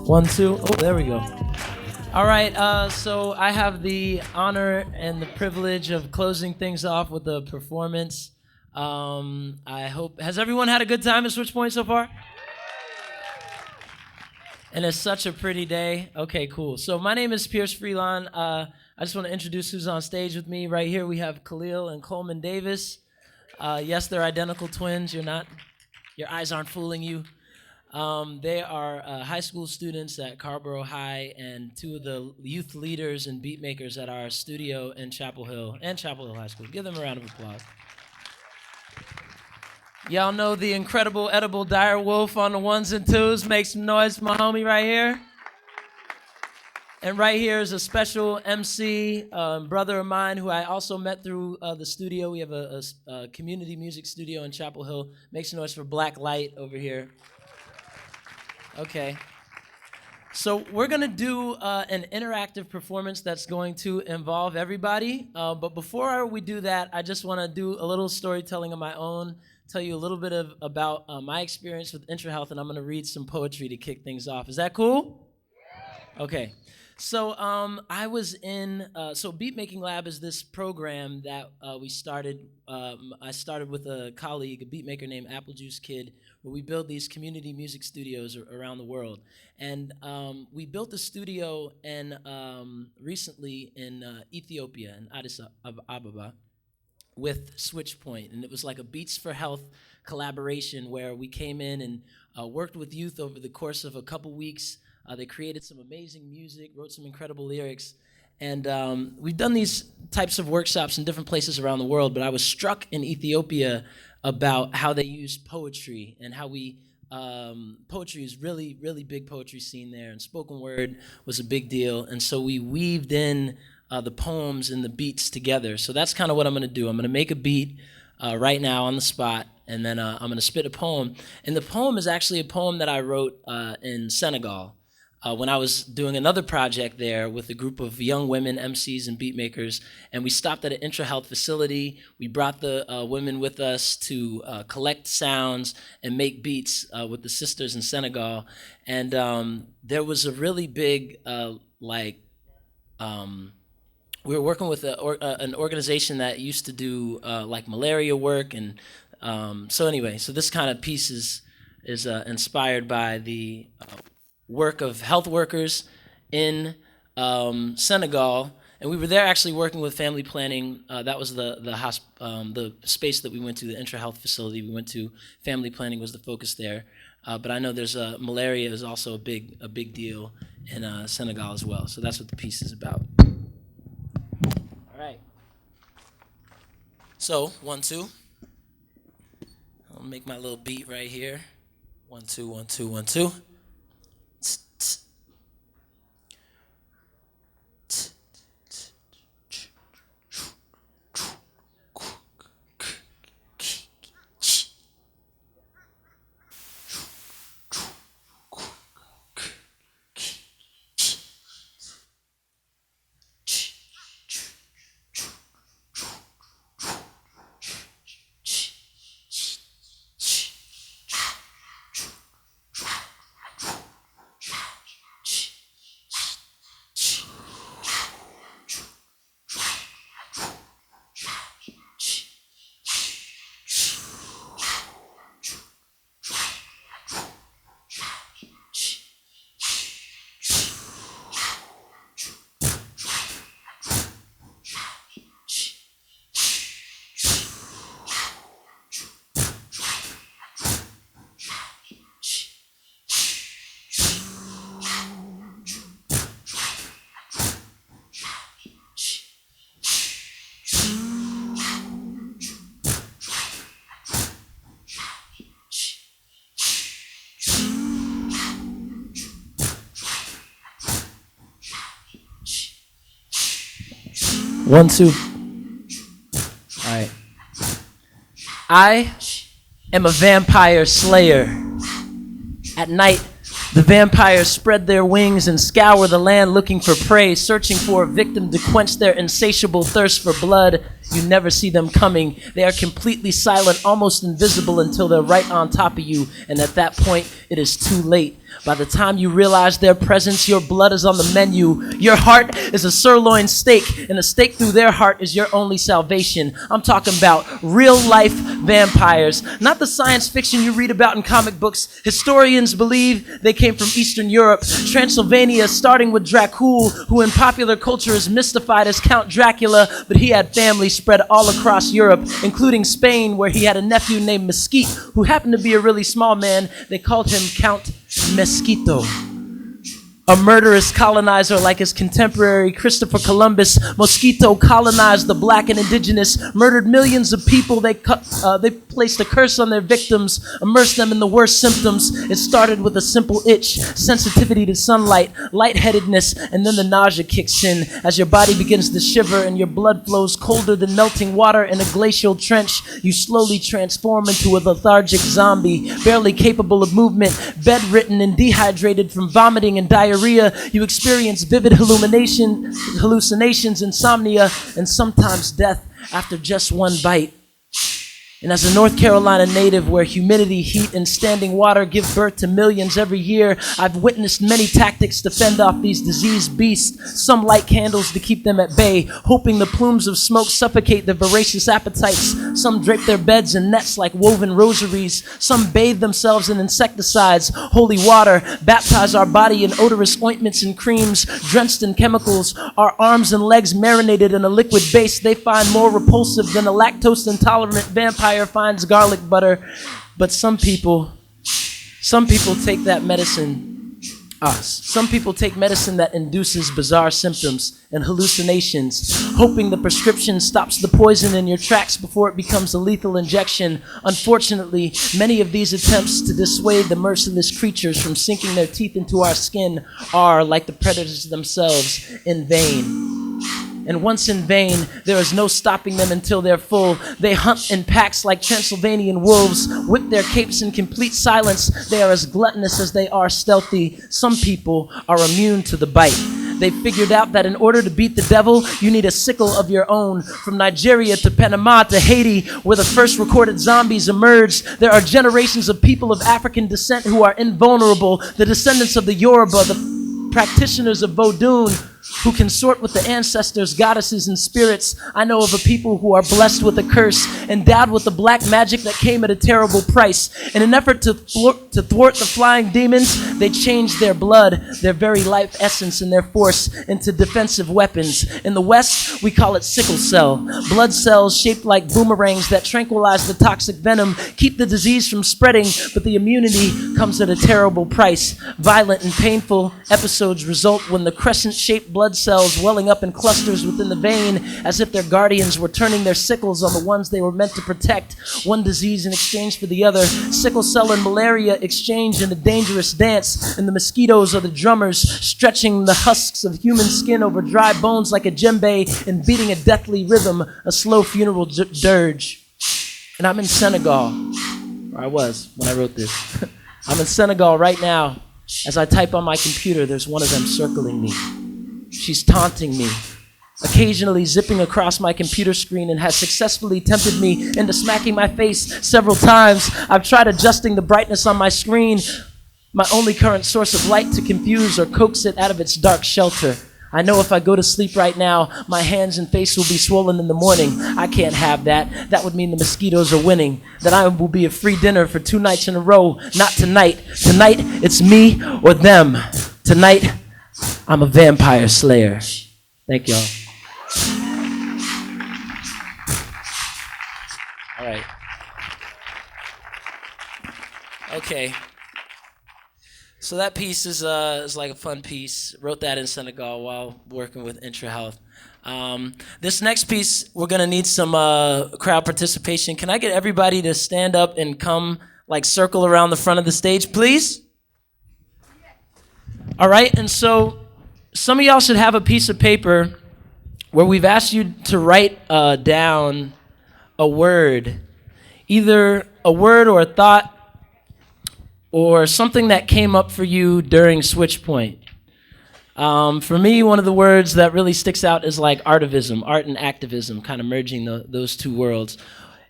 1, 2. Oh, there we go. All right, so I have the honor and the privilege of closing things off with a performance. I hope, has everyone had a good time at SwitchPoint so far? And it's such a pretty day. Okay, cool. So my name is Freelon. I just want to introduce who's on stage with me. Right here we have Khalil and Coleman Davis. Yes, they're identical twins. Your eyes aren't fooling you. They are high school students at Carborough High and two of the youth leaders and beat makers at our studio in Chapel Hill and Chapel Hill High School. Give them a round of applause. Y'all know the incredible edible dire wolf on the ones and twos. Make some noise for my homie right here. And right here is a special MC, brother of mine who I also met through the studio. We have a community music studio in Chapel Hill. Make some noise for Black Light over here. Okay. So we're going to do an interactive performance that's going to involve everybody. But before we do that, I just want to do a little storytelling of my own, tell you a little bit about my experience with IntraHealth, and I'm going to read some poetry to kick things off. Is that cool? Okay. So I was in, so Beat Making Lab is this program that we started. I started with a colleague, a beat maker named Apple Juice Kid, where we build these community music studios around the world. And we built a studio recently in Ethiopia, in Addis Ababa, with SwitchPoint. And it was like a Beats for Health collaboration where we came in and worked with youth over the course of a couple weeks. They created some amazing music, wrote some incredible lyrics, and we've done these types of workshops in different places around the world, but I was struck in Ethiopia about how they use poetry and how poetry is really, really big poetry scene there, and spoken word was a big deal, and so we weaved in the poems and the beats together. So that's kind of what I'm going to do. I'm going to make a beat right now on the spot, and then I'm going to spit a poem, and the poem is actually a poem that I wrote in Senegal. When I was doing another project there with a group of young women, MCs and beat makers, and we stopped at an IntraHealth facility. We brought the women with us to collect sounds and make beats with the sisters in Senegal. And there was a really big, we were working with an organization that used to do like malaria work. And so this kind of piece is inspired by the work of health workers in Senegal, and we were there actually working with family planning. That was the space that we went to, the IntraHealth facility we went to. Family planning was the focus there, but I know there's malaria is also a big deal in Senegal as well. So that's what the piece is about. All right. So 1, 2. I'll make my little beat right here. 1, 2, 1, 2, 1, 2. One, two. All right. I am a vampire slayer. At night, the vampires spread their wings and scour the land looking for prey, searching for a victim to quench their insatiable thirst for blood. You never see them coming. They are completely silent, almost invisible until they're right on top of you. And at that point, it is too late. By the time you realize their presence, your blood is on the menu. Your heart is a sirloin steak, and a steak through their heart is your only salvation. I'm talking about real-life vampires, not the science fiction you read about in comic books. Historians believe they came from Eastern Europe, Transylvania, starting with Dracul, who in popular culture is mystified as Count Dracula, but he had family spread all across Europe, including Spain, where he had a nephew named Mesquite, who happened to be a really small man. They called him Count Mosquito. A murderous colonizer like his contemporary Christopher Columbus, Mosquito colonized the black and indigenous, murdered millions of people. They placed a curse on their victims, immersed them in the worst symptoms. It started with a simple itch, sensitivity to sunlight, lightheadedness, and then the nausea kicks in as your body begins to shiver and your blood flows colder than melting water in a glacial trench. You slowly transform into a lethargic zombie, barely capable of movement, bedridden and dehydrated from vomiting and diarrhea. You experience vivid hallucinations, insomnia, and sometimes death after just one bite. And as a North Carolina native where humidity, heat, and standing water give birth to millions every year, I've witnessed many tactics to fend off these diseased beasts. Some light candles to keep them at bay, hoping the plumes of smoke suffocate their voracious appetites. Some drape their beds in nets like woven rosaries. Some bathe themselves in insecticides, holy water, baptize our body in odorous ointments and creams, drenched in chemicals, our arms and legs marinated in a liquid base they find more repulsive than a lactose-intolerant vampire finds garlic butter. But some people take that medicine, some people take medicine that induces bizarre symptoms and hallucinations, hoping the prescription stops the poison in your tracks before it becomes a lethal injection. Unfortunately, many of these attempts to dissuade the merciless creatures from sinking their teeth into our skin are, like the predators themselves, in vain. And once in vain, there is no stopping them until they're full. They hunt in packs like Transylvanian wolves, whip their capes in complete silence. They are as gluttonous as they are stealthy. Some people are immune to the bite. They figured out that in order to beat the devil, you need a sickle of your own. From Nigeria to Panama to Haiti, where the first recorded zombies emerged, there are generations of people of African descent who are invulnerable. The descendants of the Yoruba, the practitioners of Vodun, who consort with the ancestors, goddesses, and spirits. I know of a people who are blessed with a curse, endowed with the black magic that came at a terrible price. In an effort to thwart the flying demons, they changed their blood, their very life essence, and their force into defensive weapons. In the West, we call it sickle cell. Blood cells shaped like boomerangs that tranquilize the toxic venom, keep the disease from spreading, but the immunity comes at a terrible price. Violent and painful episodes result when the crescent-shaped blood cells welling up in clusters within the vein as if their guardians were turning their sickles on the ones they were meant to protect. One disease in exchange for the other. Sickle cell and malaria exchange in a dangerous dance, and the mosquitoes are the drummers, stretching the husks of human skin over dry bones like a djembe and beating a deathly rhythm, a slow funeral dirge. And I'm in Senegal, or I was when I wrote this. I'm in Senegal right now. As I type on my computer, there's one of them circling me. She's taunting me, occasionally zipping across my computer screen, and has successfully tempted me into smacking my face several times. I've tried adjusting the brightness on my screen, my only current source of light, to confuse or coax it out of its dark shelter. I know if I go to sleep right now, my hands and face will be swollen in the morning. I can't have that. That would mean the mosquitoes are winning, that I will be a free dinner for 2 nights in a row. Not tonight. Tonight, it's me or them. Tonight, I'm a vampire slayer. Thank y'all. All right. Okay. So that piece is like a fun piece. Wrote that in Senegal while working with IntraHealth. This next piece, we're gonna need some crowd participation. Can I get everybody to stand up and come like circle around the front of the stage, please? All right, and so some of y'all should have a piece of paper where we've asked you to write down a word, either a word or a thought or something that came up for you during SwitchPoint. For me, one of the words that really sticks out is like artivism, art and activism, kind of merging those two worlds.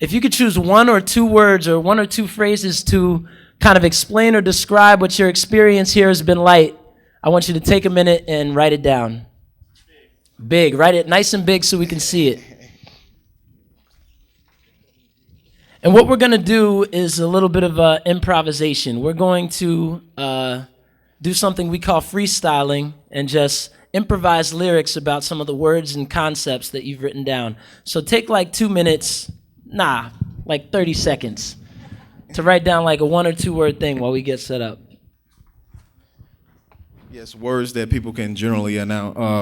If you could choose one or two words or one or two phrases to kind of explain or describe what your experience here has been like, I want you to take a minute and write it down. Big. Write it nice and big so we can see it. And what we're going to do is a little bit of improvisation. We're going to do something we call freestyling and just improvise lyrics about some of the words and concepts that you've written down. So take like 2 minutes, like 30 seconds to write down like a 1 or 2 word thing while we get set up. Yes, words that people can generally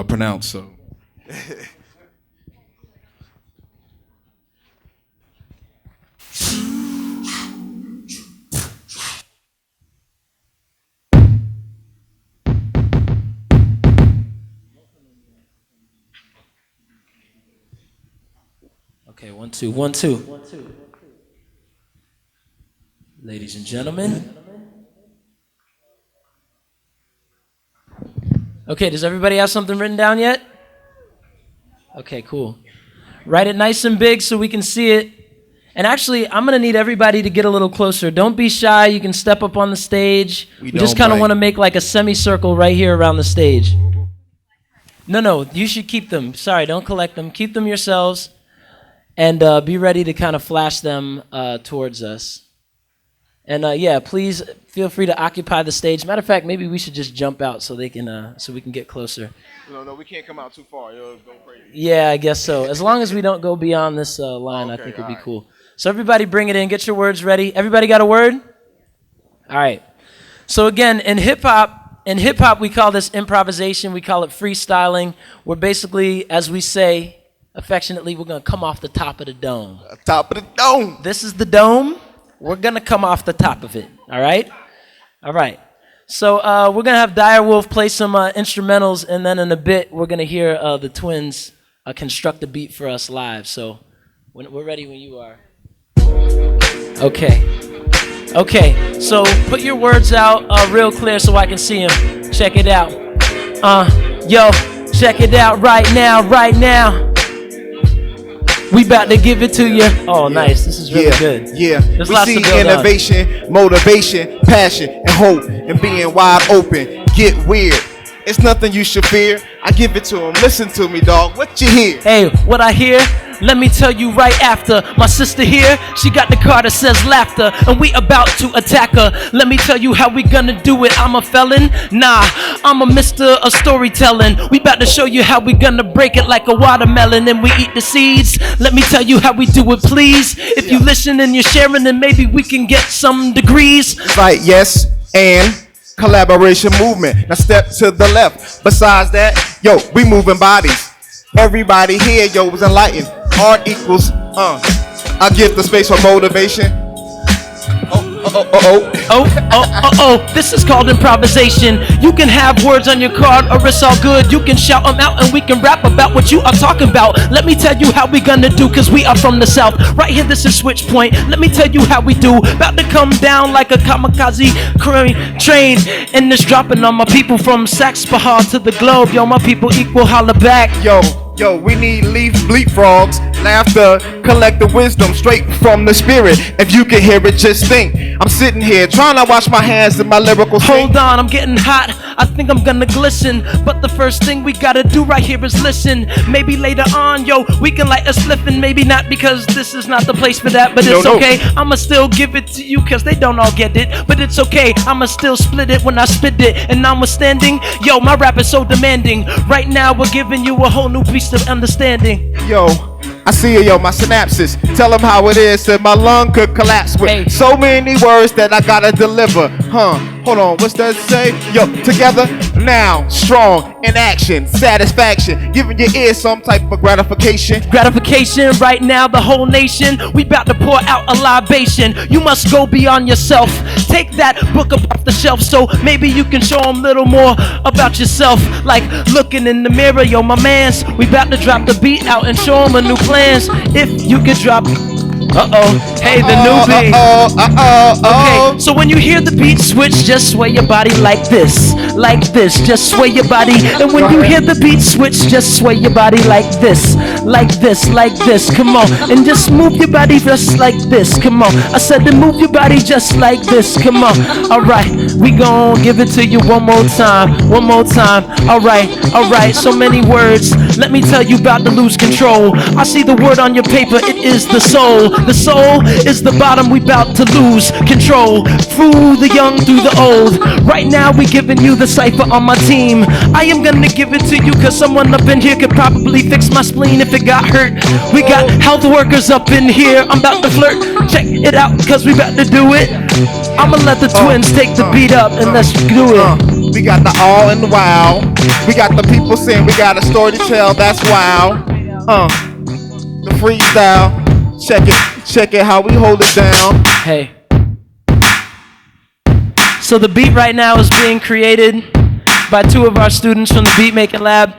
pronounce. So. Okay, 1, 2, 1, 2. Ladies and gentlemen. Okay, does everybody have something written down yet? Okay, cool. Write it nice and big so we can see it. And actually, I'm going to need everybody to get a little closer. Don't be shy. You can step up on the stage. We just kind of want to make like a semicircle right here around the stage. No, you should keep them. Sorry, don't collect them. Keep them yourselves. And be ready to kind of flash them towards us. And yeah, please feel free to occupy the stage. Matter of fact, maybe we should just jump out so they can, so we can get closer. No, we can't come out too far. It'll go crazy. Yeah, I guess so. As long as we don't go beyond this line, okay, I think it'll be cool. So everybody, bring it in. Get your words ready. Everybody got a word? All right. So again, in hip hop, we call this improvisation. We call it freestyling. We're basically, as we say affectionately, we're gonna come off the top of the dome. Top of the dome. This is the dome. We're going to come off the top of it, all right? All right. So we're going to have Direwolf play some instrumentals, and then in a bit, we're going to hear the twins construct a beat for us live. So we're ready when you are. Okay, so put your words out real clear so I can see them. Check it out. Yo, check it out right now. We about to give it to you. Oh, nice. This is really good. Yeah. There's we lots see to build innovation, motivation, passion, and hope, and being wide open. Get weird. It's nothing you should fear. I give it to him. Listen to me, dog. What you hear? Hey, what I hear? Let me tell you right after. My sister here, she got the car that says laughter, and we about to attack her. Let me tell you how we gonna do it. I'm a felon? Nah, I'm a mister of storytelling. We about to show you how we gonna break it like a watermelon, and we eat the seeds. Let me tell you how we do it, please. If you listen and you're sharing, then maybe we can get some degrees. Right, yes, and collaboration movement. Now step to the left. Besides that, yo, we moving bodies. Everybody here, yo, was enlightened. Art equals, I give the space for motivation. This is called improvisation. You can have words on your card or it's all good. You can shout them out and we can rap about what you are talking about. Let me tell you how we gonna do, cause we are from the south. Right here, this is SwitchPoint. Let me tell you how we do. About to come down like a kamikaze train. And it's dropping on my people from Sax Bahar to the globe. Yo, my people equal, holla back. Yo, we need bleep frogs, laughter, collect the wisdom straight from the spirit. If you can hear it, just think. I'm sitting here trying to wash my hands in my lyrical sink. Hold on, I'm getting hot. I think I'm gonna glisten. But the first thing we gotta do right here is listen. Maybe later on, yo, we can light a spliff, and maybe not, because this is not the place for that. But it's okay, I'ma still give it to you, cause they don't all get it. But it's okay, I'ma still split it when I spit it. And notwithstanding, yo, my rap is so demanding. Right now, we're giving you a whole new piece of understanding. Yo, I see it, yo, my synapses. Tell them how it is, and my lung could collapse with so many words that I gotta deliver. Hold on, what's that say? Yo, together, now, strong, in action, satisfaction, giving your ears some type of gratification. Gratification, right now, the whole nation, we about to pour out a libation. You must go beyond yourself. Take that book up off the shelf, so maybe you can show them a little more about yourself. Like looking in the mirror, yo, my mans, we about to drop the beat out and show them a new plans. If you could drop. Hey, the new beat. Okay, so when you hear the beat switch, just sway your body like this. like this. Just sway your body. And when you hear the beat switch, just sway your body like this, like this, like this. Come on, and just move your body just like this. Come on, I said to move your body just like this. Come on, alright, we gon' give it to you one more time, one more time. Alright, so many words. Let me tell you about to lose control. I see the word on your paper, it is the soul. The soul is the bottom, we bout to lose control. Through the young, through the old. Right now we giving you the cipher on my team. I am gonna give it to you cause someone up in here could probably fix my spleen if it got hurt. We got health workers up in here, I'm about to flirt. Check it out cause we about to do it. I'ma let the twins take the beat up and let's do it. We got the all and the wow. We got the people saying we got a story to tell, that's wow. The freestyle. Check it how we hold it down. Hey. So the beat right now is being created by two of our students from the Beat Making Lab.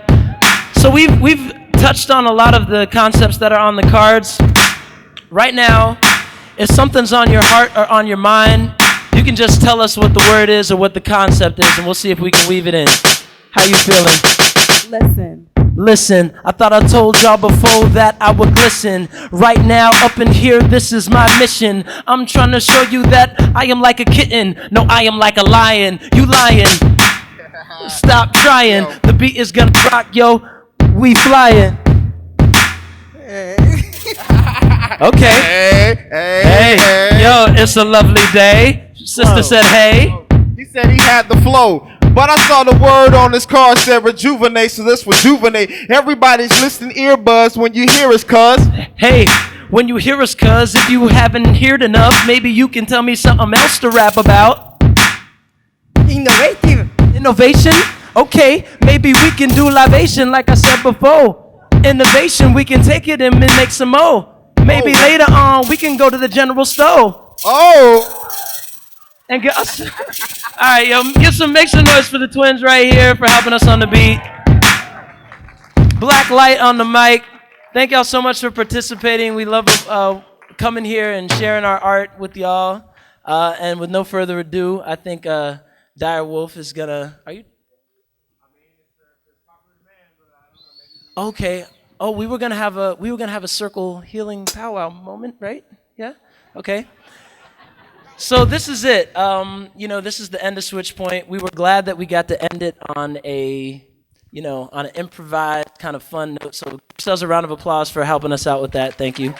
So we've touched on a lot of the concepts that are on the cards. Right now, if something's on your heart or on your mind, you can just tell us what the word is or what the concept is, and we'll see if we can weave it in. How you feeling? Listen, I thought I told y'all before that I would listen. Right now, up in here, this is my mission. I'm trying to show you that I am like a kitten. No, I am like a lion. You lying. Stop trying. The beat is gonna rock, yo. We flying. Okay. Hey. Yo, it's a lovely day. Sister said hey. He said he had the flow. But I saw the word on his card said rejuvenate, so let's rejuvenate. Everybody's listening earbuds when you hear us, cuz. Hey, when you hear us, cuz, if you haven't heard enough, maybe you can tell me something else to rap about. Innovation? Okay, maybe we can do libation like I said before. Innovation, we can take it and make some more. Maybe later on, we can go to the general store. And get us. All right, yo, make some noise for the twins right here for helping us on the beat. Black Light on the mic. Thank y'all so much for participating. We love coming here and sharing our art with y'all. And with no further ado, I think Dire Wolf is gonna. Are you? Okay. Oh, we were gonna have a circle healing powwow moment, right? Yeah. Okay. So this is it. This is the end of SwitchPoint. We were glad that we got to end it on on an improvised kind of fun note. So give yourselves a round of applause for helping us out with that. Thank you.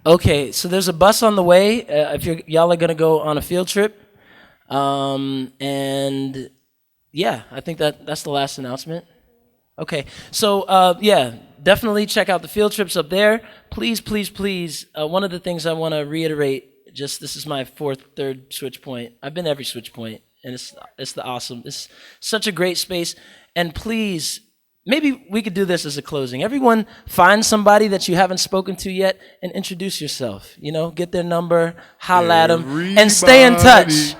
Okay, so there's a bus on the way. If y'all are gonna go on a field trip, and yeah, I think that's the last announcement. Okay, so definitely check out the field trips up there. Please, please, please. One of the things I want to reiterate, this is my third SwitchPoint. I've been every SwitchPoint, and it's awesome. It's such a great space, and please. Maybe we could do this as a closing. Everyone find somebody that you haven't spoken to yet and introduce yourself. Get their number, holla at them, and stay in touch.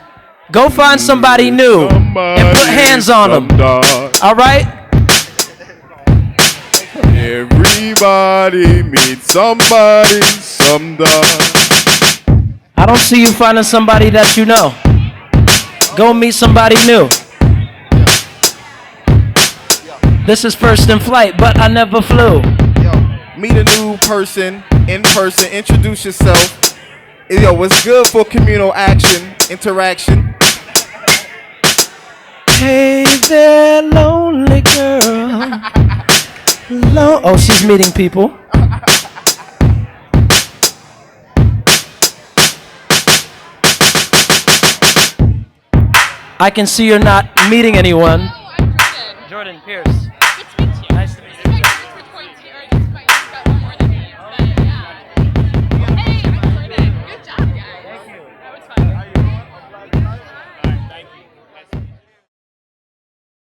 Go find somebody new and put hands on them. All right? Everybody meets somebody sometime. I don't see you finding somebody that you know. Go meet somebody new. This is first in flight, but I never flew. Meet a new person in person. Introduce yourself. It's good for communal interaction. Hey there, lonely girl. Oh, she's meeting people. I can see you're not meeting anyone. Jordan Pierce.